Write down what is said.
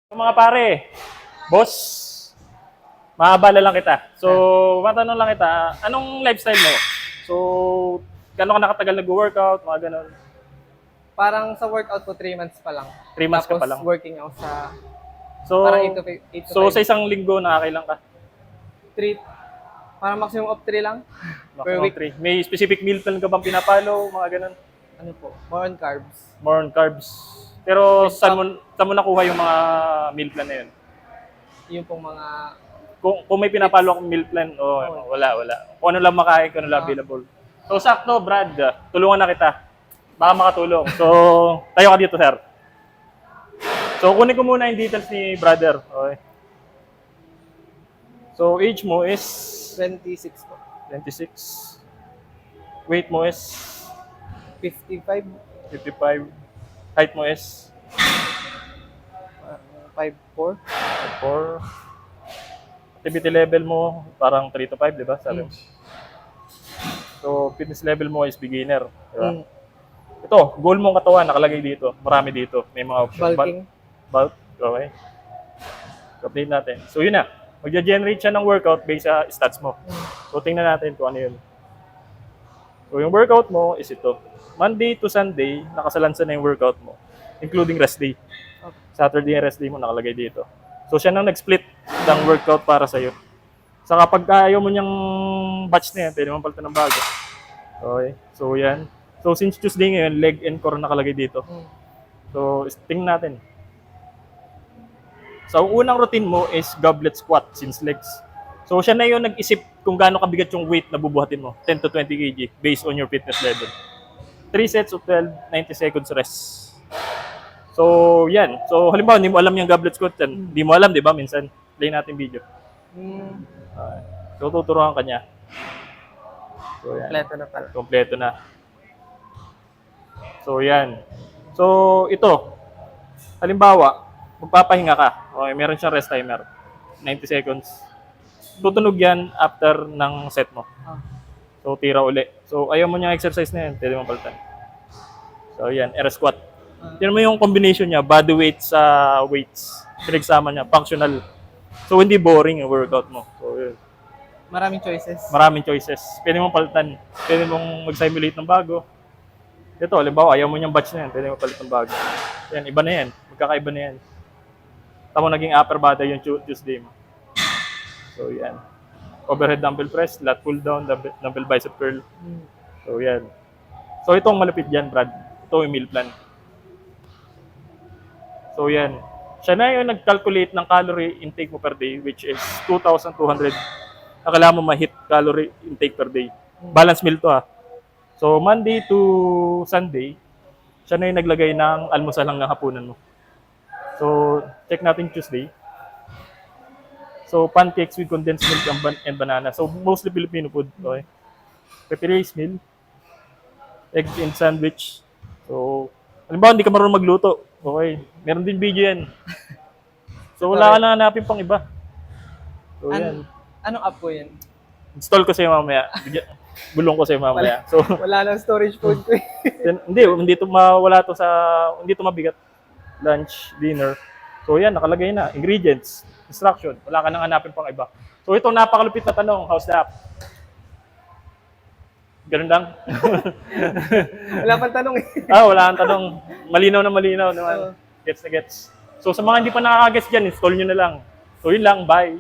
Mga pare, boss, maabala lang kita. So, matanong lang kita, anong lifestyle mo? So, gano'n ka nakatagal nag-workout, mga gano'n? Parang sa workout ko, 3 months pa lang. 3 months ka Tapos pa lang. working ako sa So, parang 8 to 5. 8 to so 5. sa isang linggo, nakakailan ka? 3, parang maximum of 3 lang per Maximum week. 3. May specific meal plan ka bang pinapalo, mga gano'n? Ano po, more on carbs. More on carbs. Pero With saan mo nakuha yung mga meal plan na yun? Yung pong mga, Kung may pinapalo akong meal plan, wala. Kung ano lang makain, kung ano lang available. So, sakto, Brad, tulungan na kita. Baka makatulong. So, tayo ka dito, sir. So, kunin ko muna yung details ni brother. Okay. So, age mo is 26 po. 26. Weight mo is 55, 55. Height mo is 5'4". 4. Activity level mo, parang 3 to 5, di ba? Sabi mo. So, fitness level mo is beginner. Di ba? Ito, goal mong katawan, nakalagay dito. Marami dito. May mga option. Bulking. Bulk. Okay. Update natin. So, yun na. Magja-generate siya ng workout based sa stats mo. So, tingnan natin kung ano yun. So, yung workout mo is ito. Monday to Sunday, nakasalansan na yung workout mo. Including rest day. Saturday and rest day mo nakalagay dito. So, siya nang nag-split ng workout para sa'yo. Saka pag ayaw mo niyang batch na yan, pwede mo palitan ng bago. Okay. So, yan. So, since Tuesday ngayon, leg and core nakalagay dito. So, tingnan natin. So, unang routine mo is goblet squat since legs. So, siya na yung nag-isip kung gaano kabigat yung weight na bubuhatin mo, 10 to 20 kg, based on your fitness level. 3 sets of 12, 90 seconds rest. So, yan. So, halimbawa, hindi mo alam yung goblet squat yan. Hindi mo alam, di ba? Minsan, play natin video. So, tuturuan ka niya. So, yan. Kompleto na pala. Kompleto na. So, yan. So, ito. Halimbawa, magpapahinga ka. Okay, meron siyang rest timer. 90 seconds. Tutunog yan after ng set mo. So, tira uli. So, ayaw mo niyang exercise na yan. Pwede mo palitan. So, yan. Air squat. Yan mo yung combination niya. Body weight sa weights. Pinagsama niya. Functional. So, hindi boring yung workout mo. So, yun. Maraming choices. Maraming choices. Pwede mong palitan. Pwede mong mag-simulate ng bago. Ito, halimbawa, ayaw mo niyang batch na yan. Pwede mong palitan ng bago. Yan, iba na yan. Magkakaiba na yan. Tamo naging upper body yung Tuesday mo. So, yan. Overhead dumbbell press, lat pull down, dumbbell bicep curl. So, yan. So, itong malupit dyan, Brad. Ito yung meal plan. So, yan. Siya na yung nag-calculate ng calorie intake mo per day, which is 2,200. Na kailangan mo ma-hit calorie intake per day. Balance meal to, ha. So, Monday to Sunday, siya na yung naglagay ng almusal hanggang hapunan mo. So, check natin Tuesday. So, pancakes with condensed milk and banana. So, mostly Filipino food. Okay. Pepper rice meal. Egg and sandwich. So, halimbawa, hindi ka marunong magluto. Okay. Meron din video yan. So, wala ka na hanapin pang iba. So, yan. Anong app po yan? Install ko sa'yo mamaya. Bulong ko sa'yo mamaya. So, Wala lang storage phone ko eh. hindi to mawala to sa, hindi to mabigat. Lunch, dinner. So yan, nakalagay na. Ingredients, instruction. Wala ka nang hanapin pang iba. So itong napakalupit na tanong, how's the app? Ganun lang? Wala pang tanong eh. Wala kang tanong. Malinaw naman. Gets na gets. So sa mga hindi pa nakaka-gets dyan, install nyo na lang. So yun lang, bye.